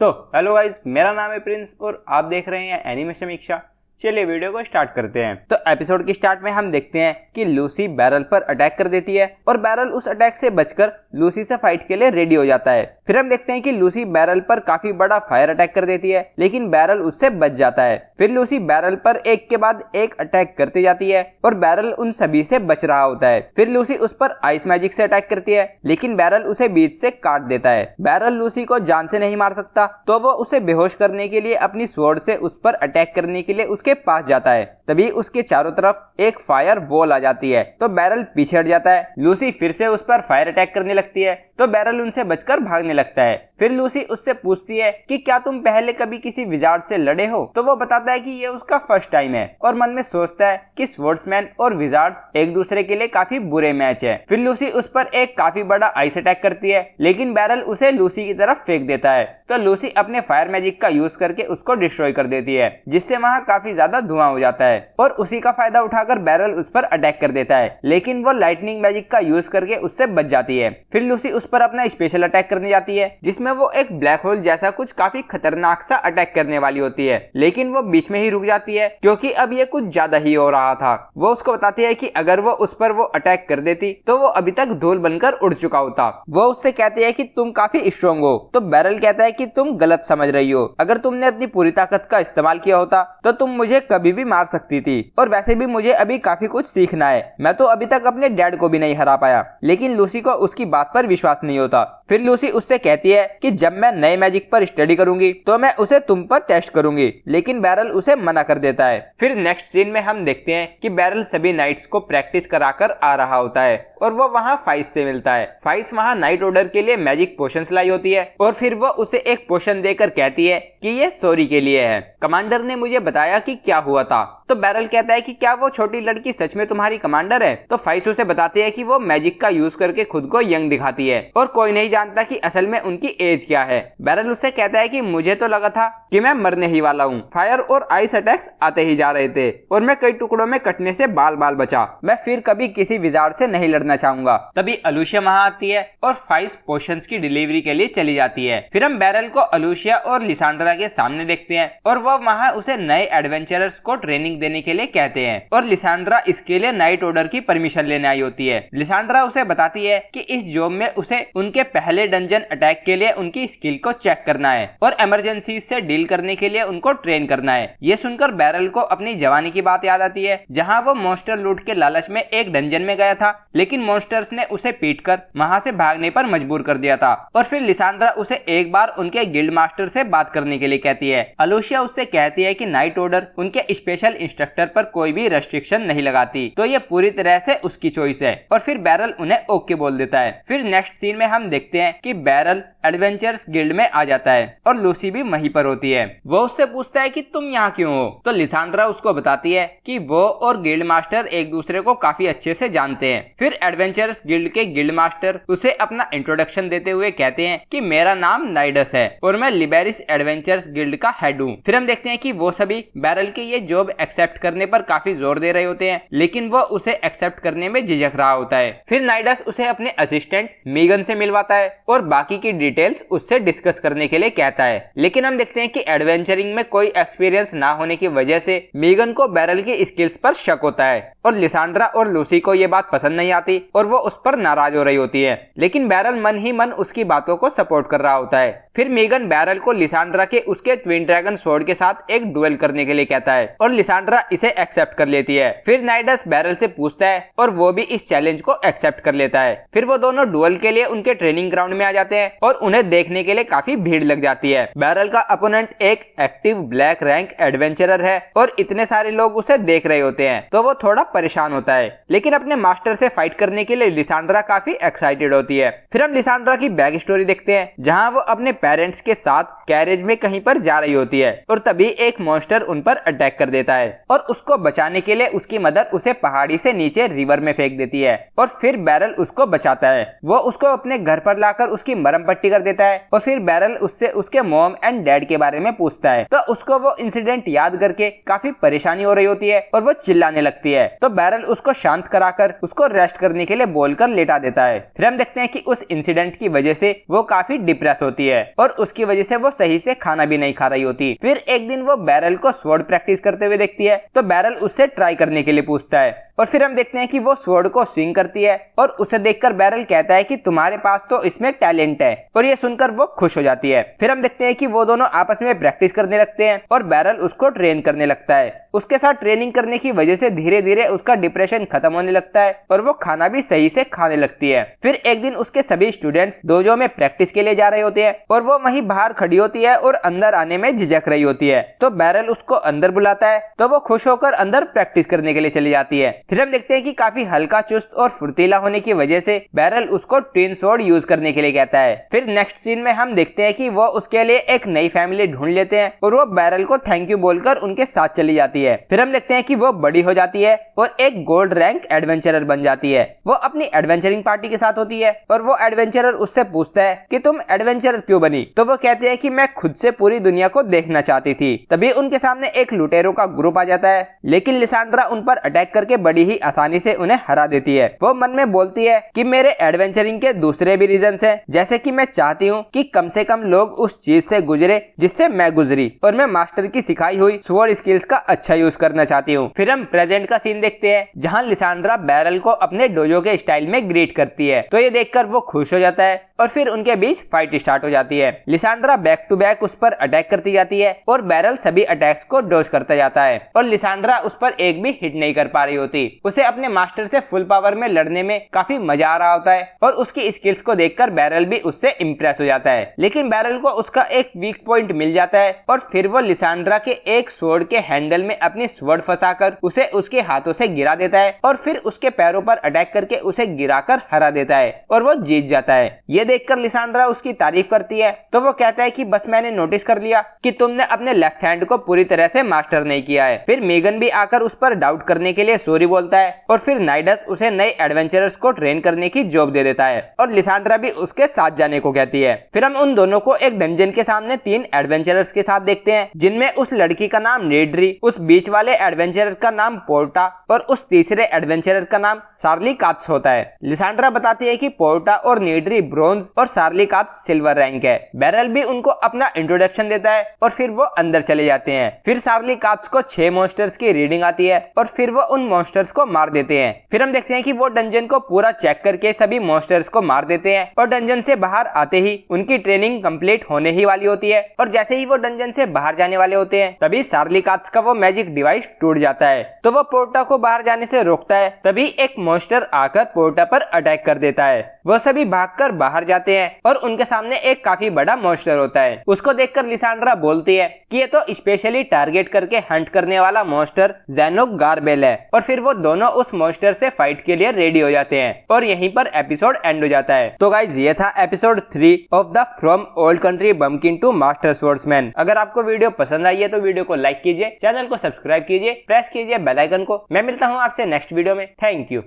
तो hello guys, मेरा नाम है प्रिंस और आप देख रहे हैं एनिमेशन समीक्षा। चलिए वीडियो को स्टार्ट करते हैं। तो एपिसोड की स्टार्ट में हम देखते हैं कि लूसी बैरल पर अटैक कर देती है और बैरल उस अटैक से बचकर लूसी से फाइट के लिए रेडी हो जाता है। फिर हम देखते हैं कि लूसी बैरल पर काफी बड़ा फायर अटैक कर देती है, लेकिन बैरल उससे बच जाता है। फिर लूसी बैरल पर एक के बाद एक अटैक करती जाती है और बैरल उन सभी से बच रहा होता है। फिर लूसी उस पर आइस मैजिक से अटैक करती है, लेकिन बैरल उसे बीच से काट देता है। बैरल लूसी को जान से नहीं मार सकता, तो वो उसे बेहोश करने के लिए अपनी स्वॉर्ड से उस पर अटैक करने के लिए उसके पास जाता है। तभी उसके चारों तरफ एक फायर वॉल आ जाती है, तो बैरल पीछे हट जाता है। लूसी फिर से उस पर फायर अटैक करने लगती है, तो बैरल उनसे बचकर भागने लगता है। फिर लूसी उससे पूछती है कि क्या तुम पहले कभी किसी विजार्ड से लड़े हो? तो वो बताता है कि ये उसका फर्स्ट टाइम है और मन में सोचता है कि स्वॉर्ड्समैन और विजार्ड्स एक दूसरे के लिए काफी बुरे मैच है। फिर लूसी उस पर एक काफी बड़ा आइस अटैक करती है, लेकिन बैरल उसे लूसी की तरफ फेंक देता है। तो लूसी अपने फायर मैजिक का यूज करके उसको डिस्ट्रॉय कर देती है, जिससे वहाँ काफी ज्यादा धुआं हो जाता है और उसी का फायदा उठाकर बैरल उस पर अटैक कर देता है, लेकिन वो लाइटनिंग मैजिक का यूज करके उससे बच जाती है। फिर लूसी उस पर अपना स्पेशल अटैक करने जाती है, जिसमें वो एक ब्लैक होल जैसा कुछ काफी खतरनाक सा अटैक करने वाली होती है, लेकिन वो बीच में ही रुक जाती है क्योंकि अब ये कुछ ज्यादा ही हो रहा था। वो उसको बताती है कि अगर वो उस पर वो अटैक कर देती तो वो अभी तक धूल बनकर उड़ चुका होता। वो उससे कहती है कि तुम काफी स्ट्रॉन्ग हो, तो बैरल कहता है कि तुम गलत समझ रही हो। अगर तुमने अपनी पूरी ताकत का इस्तेमाल किया होता तो तुम मुझे कभी भी मार सकती थी, और वैसे भी मुझे अभी काफी कुछ सीखना है। मैं तो अभी तक अपने डैड को भी नहीं हरा पाया। लेकिन लूसी को उसकी बात पर विश्वास नहीं होता। फिर लूसी उससे कहती है कि जब मैं नए मैजिक पर स्टडी करूंगी तो मैं उसे तुम पर टेस्ट करूंगी, लेकिन बैरल उसे मना कर देता है। फिर नेक्स्ट सीन में हम देखते हैं कि बैरल सभी नाइट्स को प्रैक्टिस कराकर आ रहा होता है और वो वहाँ फाइस से मिलता है। फाइस वहाँ नाइट ऑर्डर के लिए मैजिक पोशंस लाई होती है और फिर वो उसे एक पोशन देकर कहती है कि ये सॉरी के लिए है, कमांडर ने मुझे बताया कि क्या हुआ था। तो बैरल कहता है कि क्या वो छोटी लड़की सच में तुम्हारी कमांडर है? तो फाइस उसे बताती है कि वो मैजिक का यूज करके खुद को यंग दिखाती है और कोई नहीं जानता कि असल में उनकी एज क्या है। बैरल उससे कहता है कि मुझे तो लगा था कि मैं मरने ही वाला हूँ। फायर और आइस अटैक्स आते ही जा रहे थे और मैं कई टुकड़ों में कटने से बाल बाल बचा। मैं फिर कभी किसी विजार्ड से नहीं लड़ना चाहूंगा। तभी अलूशिया वहां आती है और फाइस पोशंस की डिलीवरी के लिए चली जाती है। फिर हम बैरल को अलूशिया और लिसांड्रा के सामने देखते हैं और वो वहां उसे नए एडवेंचरर्स को ट्रेनिंग देने के लिए कहते हैं और लिसांड्रा इसके लिए नाइट ऑर्डर की परमिशन लेने आई होती है। लिसांड्रा उसे बताती है कि इस जॉब में उसे उनके पहले डंजन अटैक के लिए उनकी स्किल को चेक करना है और इमरजेंसी से डील करने के लिए उनको ट्रेन करना है। ये सुनकर बैरल को अपनी जवानी की बात याद आती है, जहाँ वो मॉन्स्टर लूट के लालच में एक डंजन में गया था, लेकिन मॉन्स्टर्स ने उसे पीटकर वहां से भागने पर मजबूर कर दिया था। और फिर लिसांड्रा उसे एक बार उनके गिल्ड मास्टर से बात करने के लिए कहती है। अलूशिया उससे कहती है कि नाइट ऑर्डर उनके स्पेशल इंस्ट्रक्टर पर कोई भी रेस्ट्रिक्शन नहीं लगाती, तो ये पूरी तरह से उसकी चॉइस है। और फिर बैरल उन्हें ओके बोल देता है। फिर नेक्स्ट सीन में हम देखते हैं कि बैरल एडवेंचर्स गिल्ड में आ जाता है और लूसी भी वहीं पर होती है। वो उससे पूछता है कि तुम यहाँ क्यों हो? तो लिसांड्रा उसको बताती है कि वो और गिल्ड मास्टर एक दूसरे को काफी अच्छे से जानते हैं। फिर एडवेंचर्स गिल्ड के गिल्ड मास्टर उसे अपना इंट्रोडक्शन देते हुए कहते हैं कि मेरा नाम नाइडस है और मैं लिबेरिस एडवेंचर्स गिल्ड का हेड हूँ। फिर हम देखते हैं कि वो सभी बैरल की ये जॉब एक्सेप्ट करने पर काफी जोर दे रहे होते हैं, लेकिन वो उसे एक्सेप्ट करने में झिझक रहा होता है। फिर नाइडस उसे अपने असिस्टेंट मीगन से मिलवाता है और बाकी की डिटेल्स उससे डिस्कस करने के लिए कहता है। लेकिन हम देखते हैं कि एडवेंचरिंग में कोई एक्सपीरियंस ना होने की वजह से मीगन को बैरल की स्किल्स पर शक होता है और लिसांड्रा और लूसी को ये बात पसंद नहीं आती और वो उस पर नाराज हो रही होती है, लेकिन बैरल मन ही मन उसकी बातों को सपोर्ट कर रहा होता है। फिर मीगन बैरल को लिसांड्रा के उसके ट्विन ड्रैगन स्वॉर्ड के साथ एक डुएल करने के लिए कहता है और लिसांड्रा इसे एक्सेप्ट कर लेती है। फिर नाइडस बैरल से पूछता है और वो भी इस चैलेंज को एक्सेप्ट कर लेता है। फिर वो दोनों डुएल के लिए उनके ट्रेनिंग ग्राउंड में आ जाते हैं और उन्हें देखने के लिए काफी भीड़ लग जाती है। बैरल का अपोनेंट एक एक्टिव ब्लैक रैंक एडवेंचरर है और इतने सारे लोग उसे देख रहे होते हैं, तो वो थोड़ा परेशान होता है। लेकिन अपने मास्टर से फाइट करने के लिए लिसांड्रा काफी एक्साइटेड होती है। फिर हम लिसांड्रा की बैक स्टोरी देखते हैं, जहाँ वो अपने पेरेंट्स के साथ कैरेज में कहीं पर जा रही होती है और तभी एक मॉन्स्टर उन पर अटैक कर देता है और उसको बचाने के लिए उसकी मदर उसे पहाड़ी से नीचे रिवर में फेंक देती है और फिर बैरल उसको बचाता है। वो उसको अपने घर पर लाकर उसकी मरहम पट्टी कर देता है और फिर बैरल उससे उसके मॉम एंड डैड के बारे में पूछता है, तो उसको वो इंसिडेंट याद करके काफी परेशानी हो रही होती है और वो चिल्लाने लगती है। तो बैरल उसको शांत कराकर उसको रेस्ट करने के लिए बोलकर लेटा देता है। फिर हम देखते हैं कि उस इंसिडेंट की वजह से वो काफी डिप्रेस होती है और उसकी वजह से वो सही से खाना भी नहीं खा रही होती। फिर एक दिन वो बैरल को स्वॉर्ड प्रैक्टिस करते हुए देखती है, तो बैरल उससे ट्राई करने के लिए पूछता है और फिर हम देखते हैं कि वो स्वॉर्ड को स्विंग करती है और उसे देखकर बैरल कहता है कि तुम्हारे पास तो इसमें टैलेंट है, और ये सुनकर वो खुश हो जाती है। फिर हम देखते हैं कि वो दोनों आपस में प्रैक्टिस करने लगते हैं और बैरल उसको ट्रेन करने लगता है। उसके साथ ट्रेनिंग करने की वजह से धीरे धीरे उसका डिप्रेशन खत्म होने लगता है और वो खाना भी सही से खाने लगती है। फिर एक दिन उसके सभी स्टूडेंट्स डोजो में प्रैक्टिस के लिए जा रहे होते हैं और वो वहीं बाहर खड़ी होती है और अंदर आने में झिझक रही होती है, तो बैरल उसको अंदर बुलाता है, तो वो खुश होकर अंदर प्रैक्टिस करने के लिए चली जाती है। फिर हम देखते हैं कि काफी हल्का चुस्त और फुर्तीला होने की वजह से बैरल उसको ट्विन स्वॉर्ड यूज करने के लिए कहता है। फिर नेक्स्ट सीन में हम देखते हैं कि वो उसके लिए एक नई फैमिली ढूंढ लेते हैं और वो बैरल को थैंक यू बोलकर उनके साथ चली जाती है। फिर हम देखते हैं कि वो बड़ी हो जाती है और एक गोल्ड रैंक एडवेंचरर बन जाती है। वो अपनी एडवेंचरिंग पार्टी के साथ होती है और वो एडवेंचरर उससे पूछता है कि तुम एडवेंचरर क्यों बनी, तो वो कहते हैं कि मैं खुद से पूरी दुनिया को देखना चाहती थी। तभी उनके सामने एक लुटेरों का ग्रुप आ जाता है, लेकिन लिसांड्रा उन पर अटैक करके बड़ी ही आसानी से उन्हें हरा देती है। वो मन में बोलती है कि मेरे एडवेंचरिंग के दूसरे भी रीजंस हैं, जैसे कि मैं चाहती हूँ कि कम से कम लोग उस चीज से गुजरे जिससे मैं गुजरी, और मैं मास्टर की सिखाई हुई स्वॉर्ड स्किल्स का अच्छा यूज करना चाहती हूँ। फिर हम प्रेजेंट का सीन देखते हैं जहाँ लिसांड्रा बैरल को अपने डोजो के स्टाइल में ग्रीट करती है, तो ये देखकर वो खुश हो जाता है और फिर उनके बीच फाइट स्टार्ट हो जाती है। लिसांड्रा बैक टू बैक उस पर अटैक करती जाती है और बैरल सभी अटैक्स को डॉज करता जाता है और लिसांड्रा उस पर एक भी हिट नहीं कर पा रही होती। उसे अपने मास्टर से फुल पावर में लड़ने में काफी मजा आ रहा होता है और उसकी स्किल्स को देखकर बैरल भी उससे इम्प्रेस हो जाता है, लेकिन बैरल को उसका एक वीक पॉइंट मिल जाता है और फिर वो लिसांड्रा के एक स्वॉर्ड के हैंडल में अपनी स्वॉर्ड फंसाकर उसे उसके हाथों से गिरा देता है और फिर उसके पैरों पर अटैक करके उसे गिराकर हरा देता है और वो जीत जाता है। ये देखकर लिसांड्रा उसकी तारीफ करती है, तो वो कहता है कि बस मैंने नोटिस कर लिया कि तुमने अपने लेफ्ट हैंड को पूरी तरह से मास्टर नहीं किया है। फिर मेगन भी आकर उस पर डाउट करने के लिए सॉरी बोलता है और फिर नाइडस उसे नए एडवेंचरर्स को ट्रेन करने की जॉब दे देता है और लिसांड्रा भी उसके साथ जाने को कहती है। फिर हम उन दोनों को एक डंजन के सामने 3 एडवेंचरर्स के साथ देखते हैं, जिनमें उस लड़की का नाम नेड्री, उस बीच वाले एडवेंचरर का नाम पोर्टा और उस तीसरे एडवेंचरर का नाम सार्ली कात्स होता है। लिसांड्रा बताती है कि पोर्टा और नेड्री ब्रोंज और सार्ली कात्स सिल्वर रैंक है। बैरल भी उनको अपना इंट्रोडक्शन देता है और फिर वो अंदर चले जाते हैं। फिर सार्ली कात्स को 6 मॉन्स्टर्स की रीडिंग आती है और फिर वो उन मॉन्स्टर्स को मार देते हैं। फिर हम देखते हैं कि वो डंजन को पूरा चेक करके सभी मॉन्स्टर्स को मार देते हैं और डंजन से बाहर आते ही उनकी ट्रेनिंग कंप्लीट होने ही वाली होती है और जैसे ही वो डंजन से बाहर जाने वाले होते हैं तभी सार्ली कात्स का वो मैजिक डिवाइस टूट जाता है, तो वो पोर्टा को बाहर जाने से रोकता है। तभी एक मॉन्स्टर आकर पोर्टा पर अटैक कर देता है। वो सभी भागकर बाहर जाते हैं और उनके सामने एक काफी बड़ा मॉन्स्टर होता है। उसको देखकर लिसांड्रा बोलती है कि ये तो स्पेशली टारगेट करके हंट करने वाला मॉन्स्टर ज़ेनोक गार्बेल है, और फिर वो दोनों उस मॉन्स्टर से फाइट के लिए रेडी हो जाते हैं और यहीं पर एपिसोड एंड हो जाता है। तो गाइज ये था episode 3 of the from old country bumpkin to master swordsman. अगर आपको वीडियो पसंद आई है तो वीडियो को लाइक कीजिए, चैनल को सब्सक्राइब कीजिए, प्रेस कीजिए बेल आइकन को। मैं मिलता हूँ आपसे नेक्स्ट वीडियो में। Thank you.